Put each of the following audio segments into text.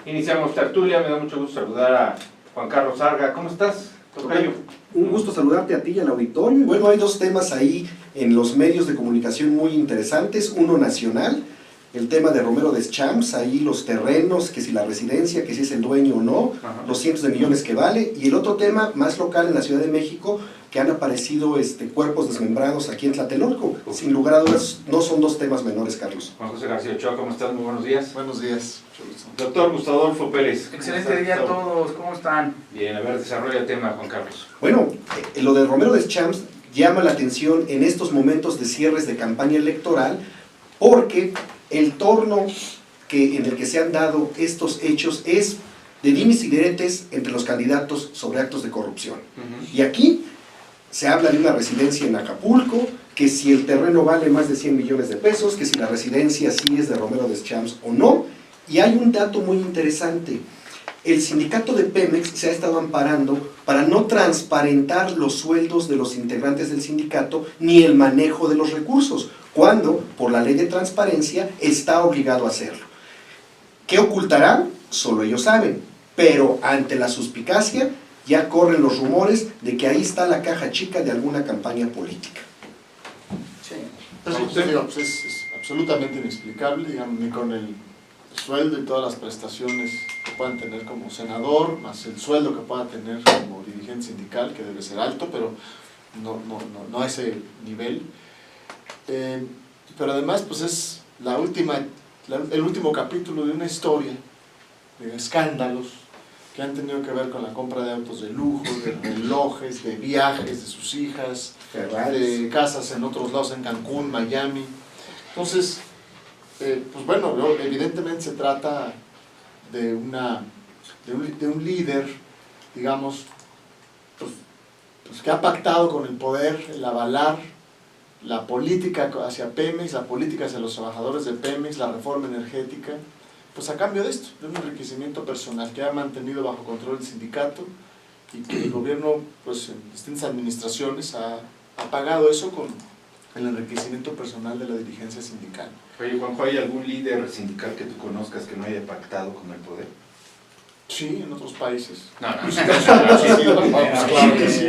Iniciamos tertulia, me da mucho gusto saludar a Juan Carlos Arga. ¿Cómo estás, tocayo? Un gusto saludarte a ti y al auditorio. Y bueno, hay dos temas ahí en los medios de comunicación muy interesantes. Uno nacional, el tema de Romero Deschamps, ahí los terrenos, que si la residencia, que si es el dueño o no, los cientos de millones que vale. Y el otro tema más local en la Ciudad de México, que han aparecido cuerpos desmembrados aquí en Tlatelolco. Sin lugar a dudas, no son dos temas menores, Carlos. Juan José García Ochoa, ¿cómo estás? Muy buenos días. Buenos días. Doctor Gustavo Adolfo Pérez. Excelente día a todos, ¿cómo están? Bien, a ver, desarrolla el tema, Juan Carlos. Bueno, lo de Romero Deschamps llama la atención en estos momentos de cierres de campaña electoral, porque el torno en el que se han dado estos hechos es de dimes y diretes entre los candidatos sobre actos de corrupción. Y aquí se habla de una residencia en Acapulco, que si el terreno vale más de 100 millones de pesos, que si la residencia sí es de Romero Deschamps o no. Y hay un dato muy interesante. El sindicato de Pemex se ha estado amparando para no transparentar los sueldos de los integrantes del sindicato ni el manejo de los recursos, cuando por la ley de transparencia está obligado a hacerlo. ¿Qué ocultarán? Solo ellos saben, pero ante la suspicacia ya corren los rumores de que ahí está la caja chica de alguna campaña política. Sí. Pues es absolutamente inexplicable, digamos, ni con el sueldo y todas las prestaciones que puedan tener como senador, más el sueldo que pueda tener como dirigente sindical, que debe ser alto, pero no a ese nivel. Pero además, pues es el último capítulo de una historia de escándalos que han tenido que ver con la compra de autos de lujo, de relojes, de viajes de sus hijas, de casas en otros lados, en Cancún, Miami. Entonces, pues bueno, evidentemente se trata de un líder, digamos, pues que ha pactado con el poder el avalar la política hacia Pemex, la política hacia los trabajadores de Pemex, la reforma energética, pues a cambio de esto, de un enriquecimiento personal que ha mantenido bajo control el sindicato y que el gobierno, pues en distintas administraciones ha pagado eso con el enriquecimiento personal de la dirigencia sindical. Oye, Juanjo, ¿hay algún líder sindical que tú conozcas que no haya pactado con el poder? Sí, en otros países. No, claro que sí.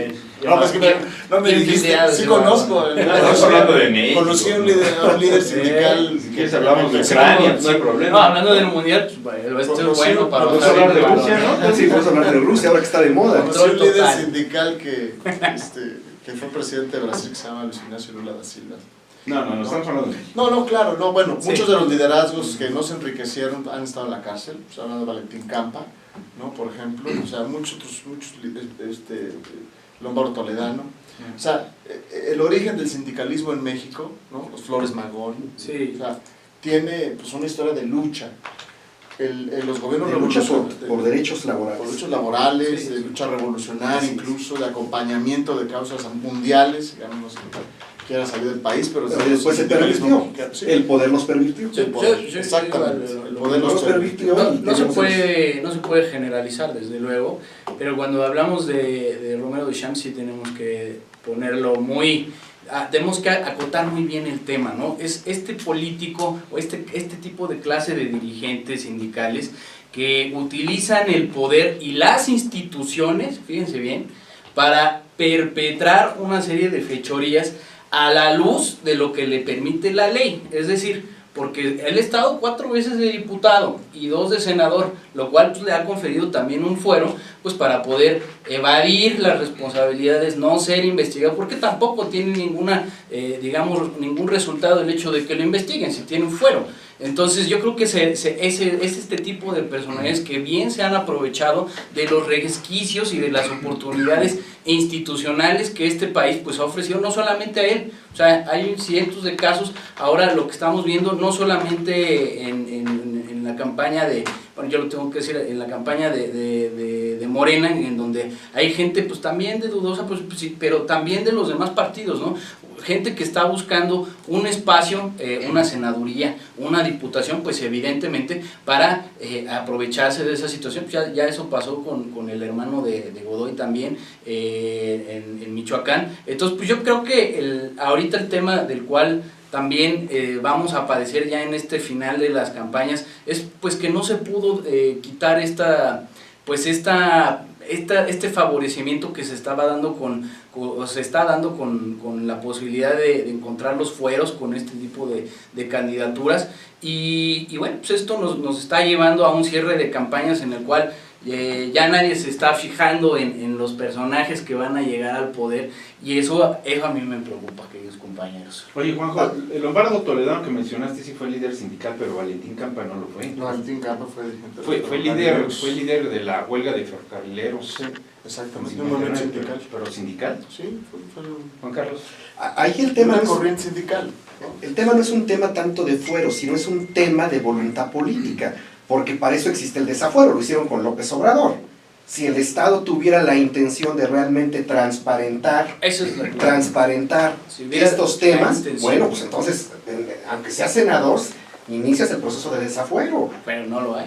No me dijiste, sí conozco. Estamos hablando de México. Conocí a un líder sindical. Si quieres hablamos de Ucrania, no hay problema. No, hablando del mundial, pues, esto es bueno para Podemos hablar de Rusia, ¿no? Sí, vamos a hablar de Rusia, ahora que está de moda. Conocí a un líder sindical que fue presidente de Brasil, que se llama Luis Ignacio Lula da Silva. No, estamos hablando de México. No, claro, no, bueno, Sí. muchos de los liderazgos que no se enriquecieron han estado en la cárcel. Estoy hablando de Valentín Campa, ¿no? Por ejemplo, o sea, muchos Lombardo Toledano. O sea, el origen del sindicalismo en México, ¿no? Los Flores Magón, Sí. o sea, tiene pues una historia de lucha. Los gobiernos De lucha revolucionarios por derechos laborales. por derechos laborales, Sí, de sí. lucha revolucionaria, Sí, sí. incluso de acompañamiento de causas mundiales, digamos, no sé, quiera salir del país, pero Pero después se pervirtió. Sí. El poder los pervirtió. Sí, el poder, Sí, exactamente. sí, El poder los los pervirtió. No se puede generalizar, desde luego, pero cuando hablamos de Romero Deschamps sí tenemos que ponerlo tenemos que acotar muy bien el tema, ¿no? Es este político o este tipo de clase de dirigentes sindicales que utilizan el poder y las instituciones, fíjense bien, para perpetrar una serie de fechorías a la luz de lo que le permite la ley. Es decir, porque él ha estado 4 veces de diputado y 2 de senador, lo cual pues, le ha conferido también un fuero pues para poder evadir las responsabilidades, no ser investigado, porque tampoco tiene ningún resultado el hecho de que lo investiguen, si tiene un fuero. Entonces yo creo que es este tipo de personajes que bien se han aprovechado de los resquicios y de las oportunidades institucionales que este país pues ha ofrecido, no solamente a él, o sea, hay cientos de casos. Ahora lo que estamos viendo no solamente en la campaña de, bueno, yo lo tengo que decir, en la campaña de Morena, en donde hay gente pues también de dudosa, pues sí, pero también de los demás partidos, ¿no? Gente que está buscando un espacio, una senaduría, una diputación, pues evidentemente para aprovecharse de esa situación. Pues ya eso pasó con el hermano de Godoy también en Michoacán. Entonces pues yo creo que ahorita el tema del cual también vamos a padecer ya en este final de las campañas, es pues que no se pudo quitar este favorecimiento que se estaba dando se está dando con la posibilidad de encontrar los fueros con este tipo de candidaturas y bueno, pues esto nos está llevando a un cierre de campañas en el cual ya nadie se está fijando en los personajes que van a llegar al poder y eso a mí me preocupa, queridos compañeros. Oye, Juanjo, el Lombardo Toledano que mencionaste sí fue líder sindical, pero Valentín Campa no lo fue. No, Valentín Campa fue dirigente. Fue líder de la huelga de ferrocarrileros. Sí, exactamente. Un movimiento sindical. ¿Pero sindical? Sí, fue Juan Carlos. Ahí el tema una no es, corriente sindical, ¿no? el tema no es un tema tanto de fuero, sino es un tema de voluntad política, porque para eso existe el desafuero, lo hicieron con López Obrador. Si el Estado tuviera la intención de realmente transparentar Si hubiera estos temas, intención. bueno, pues entonces, aunque sea senador, inicias el proceso de desafuero. Pero no lo hay.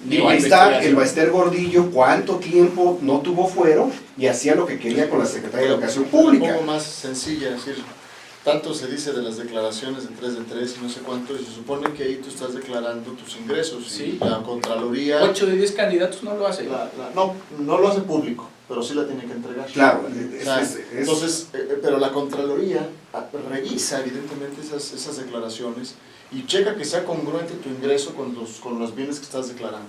Digo, ahí está el Baester Gordillo, cuánto tiempo no tuvo fuero y hacía lo que quería con la Secretaría de Educación Pública. Un poco más sencilla, es decir, tanto se dice de las declaraciones de 3 de 3 y no sé cuánto, y se supone que ahí tú estás declarando tus ingresos. Sí. Y la Contraloría... 8 de 10 candidatos no lo hacen. No lo hace público, pero sí la tiene que entregar. Claro, O sea, entonces, pero la Contraloría revisa evidentemente esas declaraciones y checa que sea congruente tu ingreso con los bienes que estás declarando.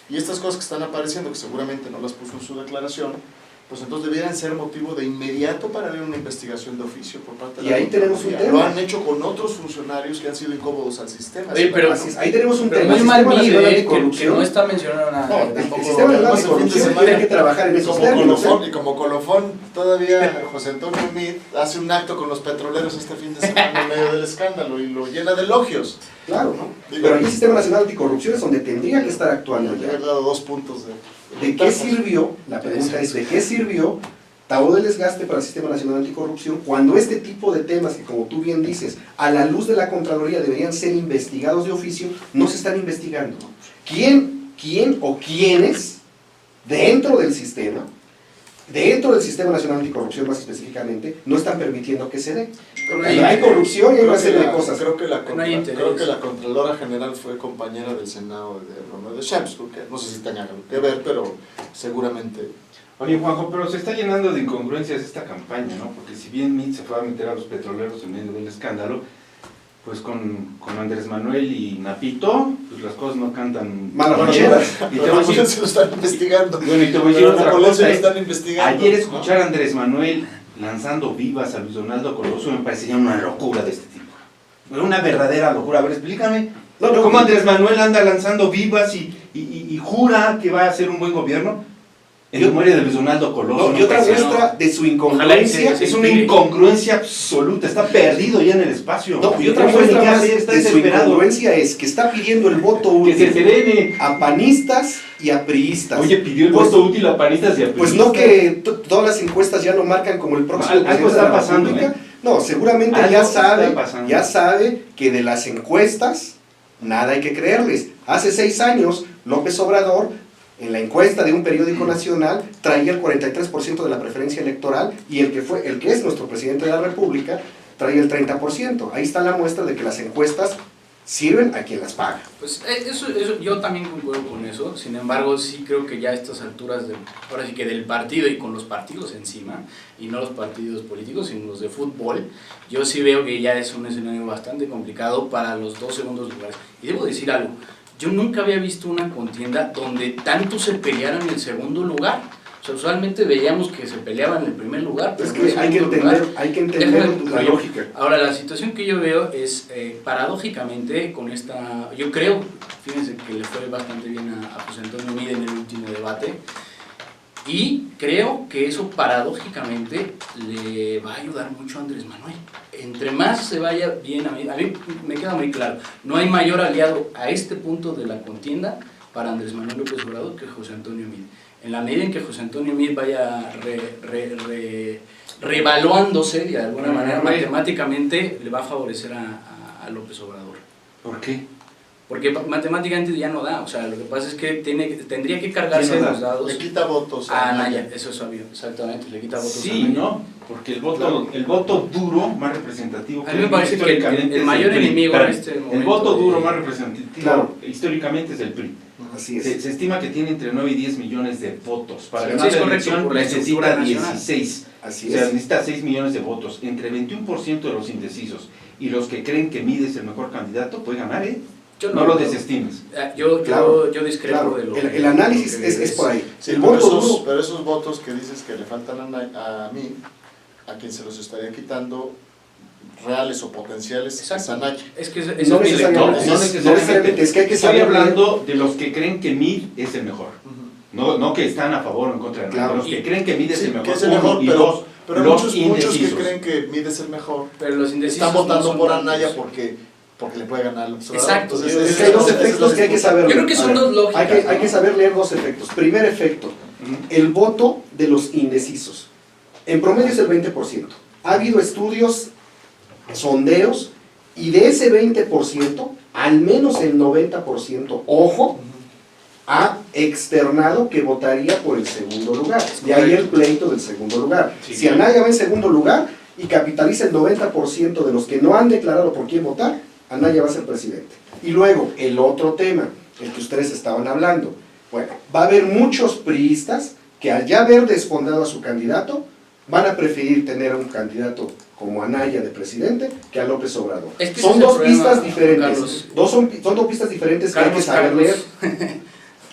Y estas cosas que están apareciendo, que seguramente no las puso en su declaración, pues entonces debieran ser motivo de inmediato para leer una investigación de oficio por parte de la ahí tenemos un Contraloría. tema. Lo han hecho con otros funcionarios que han sido incómodos al sistema. Oye, pero, Así es, ahí tenemos un pero tema. muy El mal Sistema Nacional mide, que Anticorrupción. no está mencionando nada. No, el tampoco. Sistema Nacional Además, el fin de Anticorrupción semana, tiene que trabajar en esos términos. Y como colofón, todavía José Antonio Meade hace un acto con los petroleros este fin de semana en medio del escándalo y lo llena de elogios. Claro, ¿no? Pero ahí el Sistema Nacional Anticorrupción es donde tendría que estar actuando Le ya. he dado 2 puntos de ¿De qué sirvió? La pregunta es, ¿de qué sirvió todo el desgaste para el Sistema Nacional Anticorrupción cuando este tipo de temas que, como tú bien dices, a la luz de la Contraloría deberían ser investigados de oficio, no se están investigando? ¿Quién o quiénes dentro del Sistema Nacional Anticorrupción más específicamente, no están permitiendo que se dé? Hay corrupción y hay una serie de cosas. Creo que la interés. Contralora General fue compañera del Senado de Romero de Champs, porque no sé si tenga algo que ver, pero seguramente... Oye, Juanjo, pero se está llenando de incongruencias esta campaña, ¿no? Porque si bien Meade se fue a meter a los petroleros en medio del escándalo, pues con Andrés Manuel y Napito, pues las cosas no cantan Malas bien. rancheras. Y te voy a decir, se lo están investigando. bueno, y te voy a decir Pero otra Napoleón se cosa. lo están investigando. Ayer escuchar a Andrés Manuel lanzando vivas a Luis Donaldo Colosio me parecía una locura de este tipo. Una verdadera locura. A ver, explícame. ¿Cómo Andrés Manuel anda lanzando vivas y jura que va a hacer un buen gobierno? En memoria de Luis Donaldo Colosio. No, y otra muestra de su incongruencia. Es una incongruencia absoluta, está perdido ya en el espacio. No, y otra No sabe ni muestra qué más hacer, está de su desesperado. incongruencia es que está pidiendo el voto Que se útil serene. a panistas y a priistas. Oye, pidió el Pues- voto útil a panistas y a Pues priistas. no que todas las encuestas ya lo marcan como el próximo Algo presidente está de la pasando, República. No, seguramente Algo ya está pasando. sabe que de las encuestas nada hay que creerles. Hace 6 años López Obrador, en la encuesta de un periódico nacional, traía el 43% de la preferencia electoral y el que es nuestro presidente de la República traía el 30%. Ahí está la muestra de que las encuestas sirven a quien las paga. Pues eso yo también concuerdo con eso, sin embargo sí creo que ya a estas alturas, ahora sí que del partido y con los partidos encima, y no los partidos políticos, sino los de fútbol, yo sí veo que ya es un escenario bastante complicado para los 2 segundos lugares. Y debo decir algo, yo nunca había visto una contienda donde tanto se pelearan el segundo lugar. O sea, usualmente veíamos que se peleaban en el primer lugar, pero Es no en que el hay que segundo entender, lugar. hay que entender Déjame la concluir. lógica. Ahora, la situación que yo veo es, paradójicamente, con esta... Yo creo, fíjense que le fue bastante bien a José Antonio Meade en el último debate, y creo que eso paradójicamente le va a ayudar mucho a Andrés Manuel. Entre más se vaya bien, a mí me queda muy claro, no hay mayor aliado a este punto de la contienda para Andrés Manuel López Obrador que José Antonio Meade. En la medida en que José Antonio Meade vaya reevaluándose de alguna manera matemáticamente, le va a favorecer a López Obrador. ¿Por qué? porque matemáticamente ya no da, o sea, lo que pasa es que tendría que cargarse Sí, no da. los dados Le quita votos a Anaya, eso es obvio, exactamente, le quita votos a Sí, Anaya. ¿no? Porque Claro. el voto duro más representativo A mí me parece que históricamente el es mayor PRI. enemigo Espérame, en este el momento voto duro de- más representativo Claro. históricamente es el PRI. Así es. Se estima que tiene entre 9 y 10 millones de votos. Para Sí, ganar es la correcto, elección por la estructura necesita nacional. 16. Así O sea, es. necesita 6 millones de votos. Entre 21% de los indecisos y los que creen que Mid es el mejor candidato, puede ganar, ¿eh? Yo No lo creo. desestimes. Yo Claro, discrepo Claro, de lo el análisis de lo que es por ahí. Sí, El pero voto duro, pero esos votos que dices que le faltan a mí, a quien se los estaría quitando, reales o potenciales, Exacto. es Anaya. Es que ese no es mi necesariamente, lector. No necesariamente. es que hay que Estoy saber hablando de los que creen que Mid es el mejor. Ujú. No que están a favor o en contra de nada. Claro. Los que creen que Mid es Sí, el mejor. que es el mejor, uno, y pero, dos, pero los muchos que indecisos. creen que Mid es el mejor Pero los indecisos están votando no son por tantos. Anaya porque le puede ganar al observador. Exacto. Entonces, Es que hay dos efectos que hay que saber. Yo creo que son dos lógicas, Hay que ¿no? saber leer dos efectos. Primer efecto, Ujú. el voto de los indecisos. En promedio es el 20%. Ha habido estudios, sondeos, y de ese 20%, al menos el 90%, ojo, ha externado que votaría por el segundo lugar. De ahí el pleito del segundo lugar. Sí, Si claro. Anaya va en segundo lugar y capitaliza el 90% de los que no han declarado por quién votar, Anaya va a ser presidente. Y luego, el otro tema, el que ustedes estaban hablando. Bueno, va a haber muchos priistas que al ya haber desfondado a su candidato, van a preferir tener a un candidato como Anaya de presidente que a López Obrador. Es que ese Son es el dos problema, pistas diferentes. Carlos. Son dos pistas diferentes que hay que Carlos, saber Carlos. leer.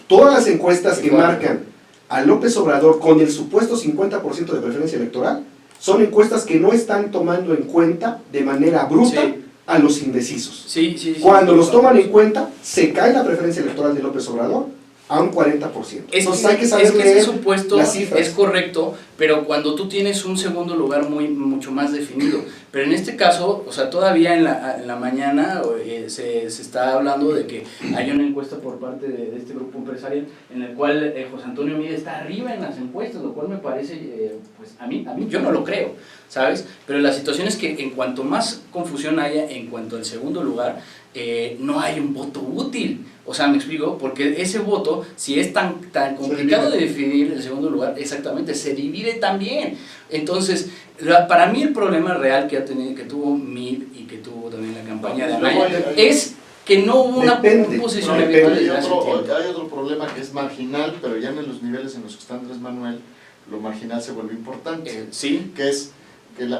Todas las encuestas que Igual. marcan a López Obrador con el supuesto 50% de preferencia electoral son encuestas que no están tomando en cuenta de manera bruta Sí. a los indecisos. Sí, sí, sí. Cuando Sí, los sí. toman en cuenta, se cae la preferencia electoral de López Obrador a un 40%. Entonces hay que saber es que leer ese supuesto las cifras. es correcto, pero cuando tú tienes un segundo lugar mucho más definido. Pero en este caso, o sea, todavía en la mañana se está hablando de que hay una encuesta por parte de este grupo empresarial en el cual José Antonio Mide está arriba en las encuestas, lo cual me parece, pues a mí yo no lo creo, ¿sabes? Pero la situación es que en cuanto más confusión haya en cuanto al segundo lugar, no hay un voto útil. O sea, me explico, porque ese voto, si es tan complicado de definir el segundo lugar, exactamente, se divide también. Entonces, para mí el problema real que tuvo Mid y que tuvo también la campaña de Luego Anaya hay- es que no hubo Depende. un posicionamiento Depende. desde hace tiempo. Hay otro problema que es marginal, pero ya en los niveles en los que está Andrés Manuel, lo marginal se vuelve importante. Sí, Que es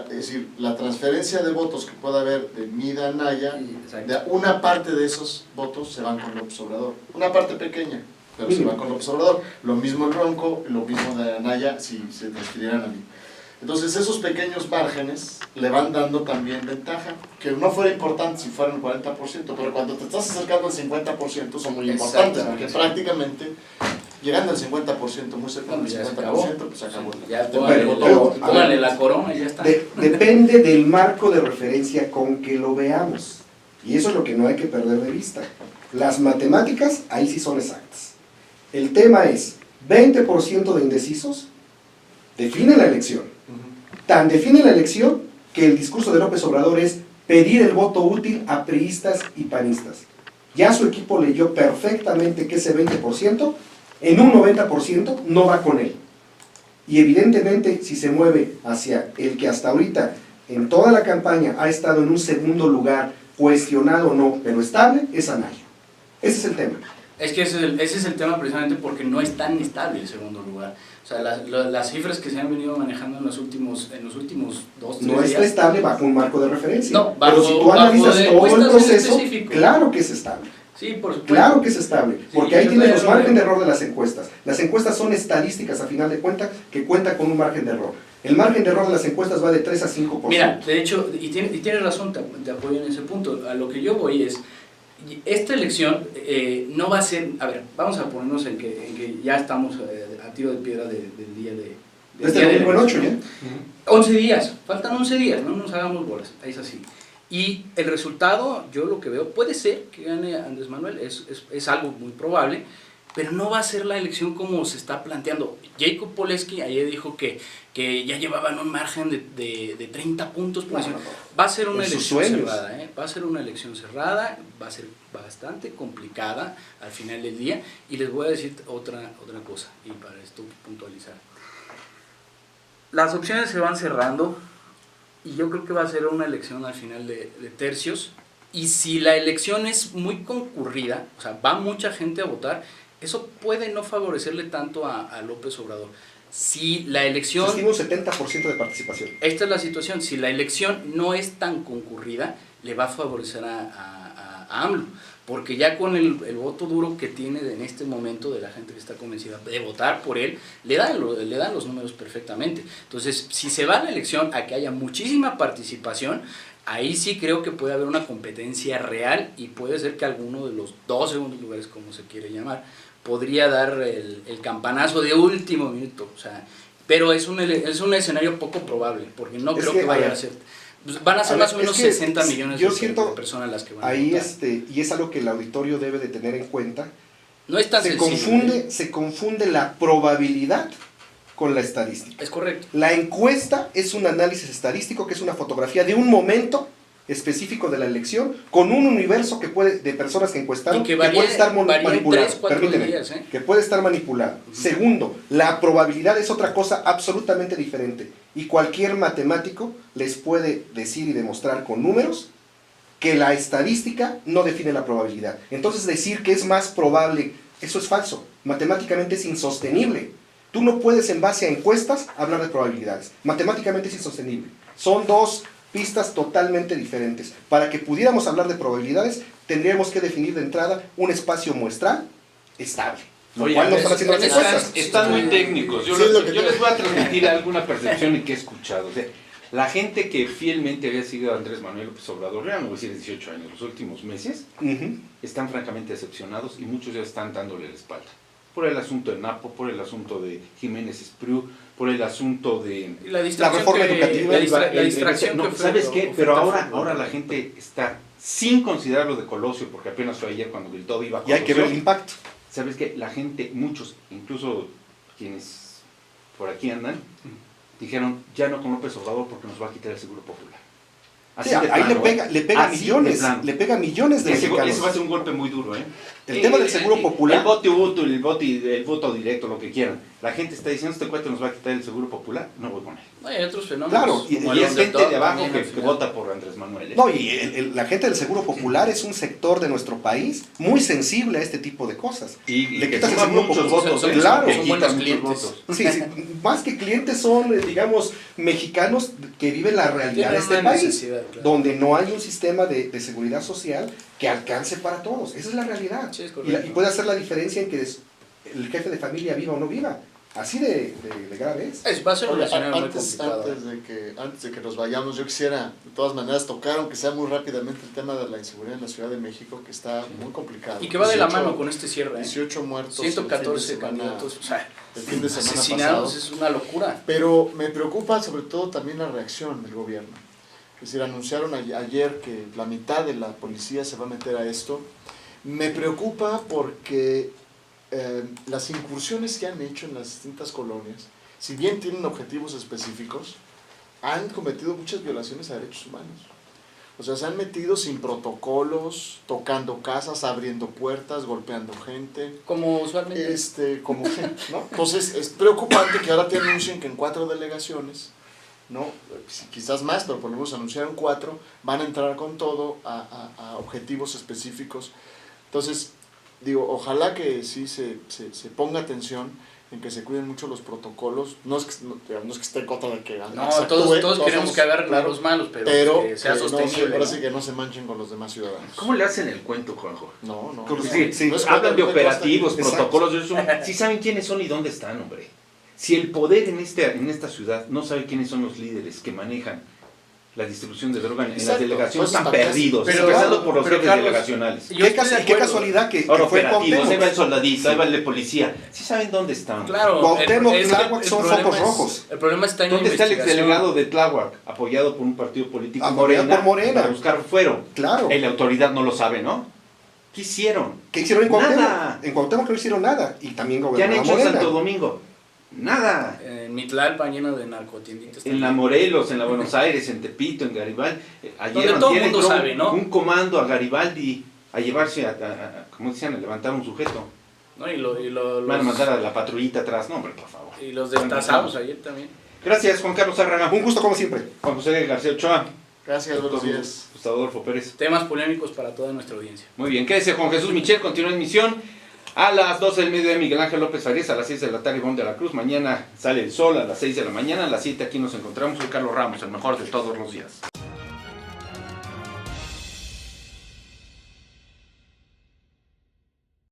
decir, la transferencia de votos que pueda haber de Mid a Anaya, exacto. de una parte de esos votos se van con López Obrador. Una parte pequeña, pero se van con López Obrador. Lo mismo el Bronco, lo mismo de Anaya si se transfirieran a mí. Entonces esos pequeños márgenes le van dando también ventaja, que no fuera importante si fueran el 40%, pero cuando te estás acercando al 50% son muy importantes, porque Exactamente. prácticamente llegando al 50%, muy cercano al Ya se 50%, pues acabó. Ya Pero, póngale la corona y ya está. Depende del marco de referencia con que lo veamos. Y eso es lo que no hay que perder de vista. Las matemáticas, ahí sí son exactas. El tema es, 20% de indecisos define la elección. Tan define la elección que el discurso de López Obrador es pedir el voto útil a priistas y panistas. Ya su equipo leyó perfectamente que ese 20%, en un 90% no va con él. Y evidentemente si se mueve hacia el que hasta ahorita en toda la campaña ha estado en un segundo lugar, cuestionado o no, pero estable, es Anaya. Ese es el tema. Es que ese es el tema precisamente porque no es tan estable el segundo lugar. O sea, las cifras que se han venido manejando en los últimos 2-3 No está días. estable bajo un marco de referencia. No, pero si tú bajo analizas de todo el encuestas en proceso, específico. claro que es estable. Sí, por supuesto. Claro que es estable, porque ahí yo tienes los estoy de margen de acuerdo. error de las encuestas. Las encuestas son estadísticas a final de cuentas que cuentan con un margen de error. El margen de error de las encuestas va de 3 a 5%. Mira, de hecho, y tienes razón, te apoyo en ese punto. A lo que yo voy es, esta elección no va a ser, a ver, vamos a ponernos en que ya estamos a tiro de piedra del día de... del Este día de domingo la en 8 elección. ya. 11 días, faltan 11 días, no nos hagamos bolas, es así. Y el resultado, yo lo que veo, puede ser que gane Andrés Manuel, es algo muy probable, pero no va a ser la elección como se está planteando. Jacob Polensky ayer dijo que ya llevaban un margen de 30 puntos por encima. Va a ser una elección cerrada, va a ser una elección cerrada, va a ser bastante complicada al final del día, y les voy a decir otra cosa, y para esto puntualizar. Las opciones se van cerrando, y yo creo que va a ser una elección al final de tercios, y si la elección es muy concurrida, o sea, va mucha gente a votar, eso puede no favorecerle tanto a López Obrador. Si la elección... Se estima un 70% de participación. Esta es la situación, si la elección no es tan concurrida, le va a favorecer a AMLO, porque ya con el voto duro que tiene en este momento de la gente que está convencida de votar por él, le dan los números perfectamente. Entonces, si se va a la elección a que haya muchísima participación, ahí sí creo que puede haber una competencia real, y puede ser que alguno de los 2 segundos lugares, como se quiere llamar, podría dar el campanazo de último minuto, o sea, pero es un escenario poco probable, porque no creo que vayan a ser... Van a ser más o menos 60 millones de personas las que van a votar. Y es algo que el auditorio debe de tener en cuenta. No es tan sencillo. Se confunde la probabilidad con la estadística. Es correcto. La encuesta es un análisis estadístico, que es una fotografía de un momento específico de la elección, con un universo de personas que encuestaron, que puede estar manipulado. Permíteme, días, que puede estar manipulado. Segundo, la probabilidad es otra cosa absolutamente diferente, y cualquier matemático les puede decir y demostrar con números que la estadística no define la probabilidad. Entonces, decir que es más probable, eso es falso. Matemáticamente es insostenible. Tú no puedes, en base a encuestas, hablar de probabilidades. Matemáticamente es insostenible. Son dos pistas totalmente diferentes. Para que pudiéramos hablar de probabilidades, tendríamos que definir de entrada un espacio muestral estable. Oye, ¿Cuál no están haciendo las encuestas? Están muy técnicos. Yo les voy a transmitir alguna percepción y que he escuchado. O sea, la gente que fielmente había seguido a Andrés Manuel López Obrador, no voy a decir 18 años, los últimos meses, están francamente decepcionados, y muchos ya están dándole la espalda. Por el asunto de Napo, por el asunto de Jiménez Espriu, por el asunto de la reforma educativa. La distracción no, ¿sabes qué? Pero ahora la gente está, sin considerar lo de Colosio, porque apenas fue ayer cuando gritó viva Colosio. Y hay que ver el impacto. ¿Sabes qué? La gente, muchos, incluso quienes por aquí andan, dijeron, ya no con López Obrador porque nos va a quitar el Seguro Popular. Así sí, ahí le pega millones, le pega millones de mexicanos. Ese va a ser un golpe muy duro, ¿eh? El tema del Seguro Popular. El voto directo, lo que quieran. La gente está diciendo, este cuate nos va a quitar el Seguro Popular, no voy con él. No, hay otros fenómenos. Claro, y es gente de abajo que vota por Andrés Manuel. No, y la gente del Seguro Popular es un sector de nuestro país muy sensible a este tipo de cosas. Y le que quitas el suman Seguro muchos Popular. votos. Claro, son buenos clientes. Sí, más que clientes son, digamos, mexicanos que viven la realidad de este país, claro, donde no hay un sistema de seguridad social que alcance para todos. Esa es la realidad. Sí, y puede hacer la diferencia en que el jefe de familia viva o no viva. Así de grave es. Va a ser un escenario muy antes de que nos vayamos, yo quisiera de todas maneras tocar, aunque sea muy rápidamente, el tema de la inseguridad en la Ciudad de México, que está muy complicado. Y que va de la mano con este cierre. 18 muertos. 114 candidatos. O sea, el fin de semana asesinados pasado. Es una locura. Pero me preocupa sobre todo también la reacción del gobierno. Es decir, anunciaron ayer que la mitad de la policía se va a meter a esto. Me preocupa porque las incursiones que han hecho en las distintas colonias, si bien tienen objetivos específicos, han cometido muchas violaciones a derechos humanos. O sea, se han metido sin protocolos, tocando casas, abriendo puertas, golpeando gente. Como usualmente. ¿No? Entonces, es preocupante que ahora te anuncien que en 4 delegaciones, ¿no? Quizás más, pero por lo menos anunciaron 4, van a entrar con todo a objetivos específicos. Entonces, digo, ojalá que sí se ponga atención en que se cuiden mucho los protocolos. No es que esté en contra de que todos queremos que agarren a los malos, pero que sea sostenible. Ahora sí que no se manchen con los demás ciudadanos. ¿Cómo le hacen el cuento, Juanjo? No. Hablan de operativos, protocolos, sí saben quiénes son y dónde están, hombre. Si el poder en esta ciudad no sabe quiénes son los líderes que manejan la distribución de droga en las delegaciones, están perdidos, empezando por los jefes delegacionales. Qué casualidad que fue operativos, ahí va el soldadito, ahí va el de policía. Sí saben dónde están. Claro, Cuauhtémoc, Tláhuac son focos rojos. El problema está en ¿dónde está el exdelegado de Tláhuac, apoyado por un partido político Morena, para buscar fuero? Claro. La autoridad no lo sabe, ¿no? ¿Qué hicieron? ¿Qué hicieron en Cuauhtémoc? Nada. En Cuauhtémoc no hicieron nada. Y también ¿Qué han gobernaba hecho en Morena. Santo Domingo? Nada. En Mitlalpan lleno de narcotienditas. En la Morelos, en la Buenos Aires, en Tepito, en Garibaldi. Ayer Donde todo el antier mundo entró sabe, ¿no? un comando a Garibaldi a llevarse ¿cómo decían? A levantar un sujeto. ¿No? Y Van a mandar a la patrullita atrás. No, hombre, por favor. y los destazados ayer también. Gracias, Juan Carlos Arrana. Un gusto como siempre. Juan José García Ochoa. Gracias, buenos días. Gustavo Adolfo Pérez. Temas polémicos para toda nuestra audiencia. Muy bien, quédese Juan Jesús Michel, continúa en misión. A las 12 del mediodía Miguel Ángel López Farías, a las 6 de la tarde Ivonne de la Cruz. Mañana sale el sol a las 6 de la mañana, a las 7 aquí nos encontramos. Soy Carlos Ramos, el mejor de todos los días.